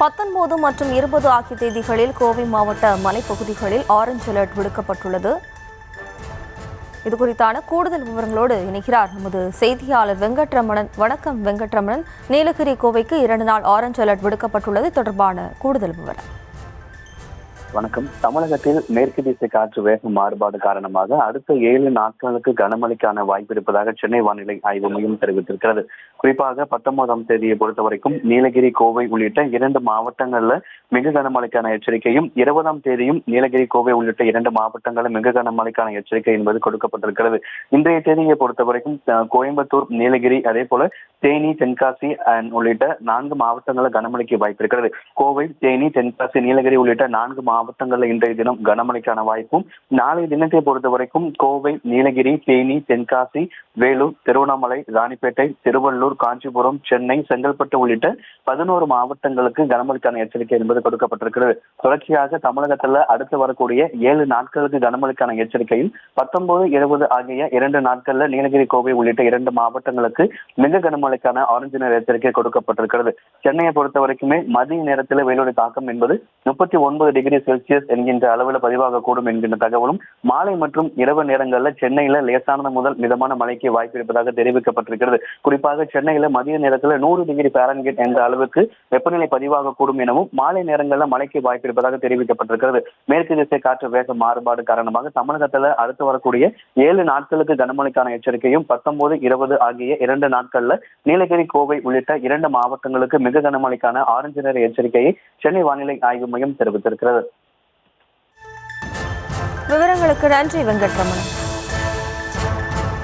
19 மற்றும் 20 ஆகிய தேதிகளில் கோவை மாவட்ட மலைப்பகுதிகளில் ஆரஞ்ச் அலர்ட் விடுக்கப்பட்டுள்ளது. இதுகுறித்தான கூடுதல் விவரங்களோடு இணைகிறார் நமது செய்தியாளர் வெங்கட்ரமணன். வணக்கம் வெங்கட்ரமணன். நீலகிரி கோவைக்கு 2 நாள் ஆரஞ்ச் அலர்ட் விடுக்கப்பட்டுள்ளது தொடர்பான கூடுதல் விவரம். வணக்கம். தமிழகத்தில் மேற்கு திசை காற்று வேக மாறுபாடு காரணமாக அடுத்த 7 நாட்களுக்கு கனமழைக்கான வாய்ப்பு இருப்பதாக சென்னை வானிலை ஆய்வு மையம் தெரிவித்திருக்கிறது. குறிப்பாக 19ஆம் தேதியை பொறுத்தவரைக்கும் நீலகிரி, கோவை உள்ளிட்ட 2 மாவட்டங்கள்ல மிக கனமழைக்கான எச்சரிக்கையும், 20ஆம் தேதியும் நீலகிரி, கோவை உள்ளிட்ட 2 மாவட்டங்களில் மிக கனமழைக்கான எச்சரிக்கை என்பது கொடுக்கப்பட்டிருக்கிறது. இன்றைய தேதியை பொறுத்தவரைக்கும் கோயம்புத்தூர், நீலகிரி, அதே போல தேனி, தென்காசி உள்ளிட்ட 4 மாவட்டங்களில் கனமழைக்கு வாய்ப்பு இருக்கிறது. கோவை, தேனி, தென்காசி, நீலகிரி உள்ளிட்ட 4 மாவட்டங்களில் இன்றைய தினம் கனமழைக்கான வாய்ப்பும், நாளைய தினத்தை பொறுத்தவரைக்கும் கோவை, நீலகிரி, தேனி, தென்காசி, வேலூர், திருவண்ணாமலை, ராணிப்பேட்டை, திருவள்ளூர், காஞ்சிபுரம், சென்னை, செங்கல்பட்டு உள்ளிட்ட 11 மாவட்டங்களுக்கு கனமழைக்கான எச்சரிக்கை என்பது கொடுக்கப்பட்டிருக்கிறது. தொடர்ச்சியாக தமிழகத்தில் அடுத்து வரக்கூடிய 7 நாட்களுக்கு கனமழைக்கான எச்சரிக்கையும் 19, 20 ஆகிய 2 நாட்கள்ல நீலகிரி, கோவை உள்ளிட்ட 2 மாவட்டங்களுக்கு மிக கனமழைக்கான ஆரஞ்சு நிற எச்சரிக்கை கொடுக்கப்பட்டிருக்கிறது. சென்னையை பொறுத்த வரைக்குமே மதிய நேரத்தில் வெயிலுடைய தாக்கம் என்பது 39 டிகிரி செல்சியஸ் என்கின்ற அளவில் பதிவாகக்கூடும் என்கின்ற தகவலும், மாலை மற்றும் இரவு நேரங்களில் சென்னையில லேசானது முதல் மிதமான மழைக்கு வாய்ப்பு இருப்பதாக தெரிவிக்கப்பட்டிருக்கிறது. குறிப்பாக சென்னையில மதிய நேரத்தில் 100 டிகிரி பாரன்ஹீட் என்ற அளவுக்கு வெப்பநிலை பதிவாகக்கூடும் எனவும், மாலை நேரங்களில் மழைக்கு வாய்ப்பு இருப்பதாக தெரிவிக்கப்பட்டிருக்கிறது. மேற்கு திசை காற்று வேக மாறுபாடு காரணமாக தமிழகத்தில் அடுத்து வரக்கூடிய 7 நாட்களுக்கு கனமழைக்கான எச்சரிக்கையும், 19, 20 ஆகிய 2 நாட்கள்ல நீலகிரி, கோவை உள்ளிட்ட 2 மாவட்டங்களுக்கு மிக கனமழைக்கான ஆரஞ்சு நிற எச்சரிக்கையை சென்னை வானிலை ஆய்வு மையம் தெரிவித்திருக்கிறது. விவரங்களுக்கு நன்றி வெங்கட்ரமணன்.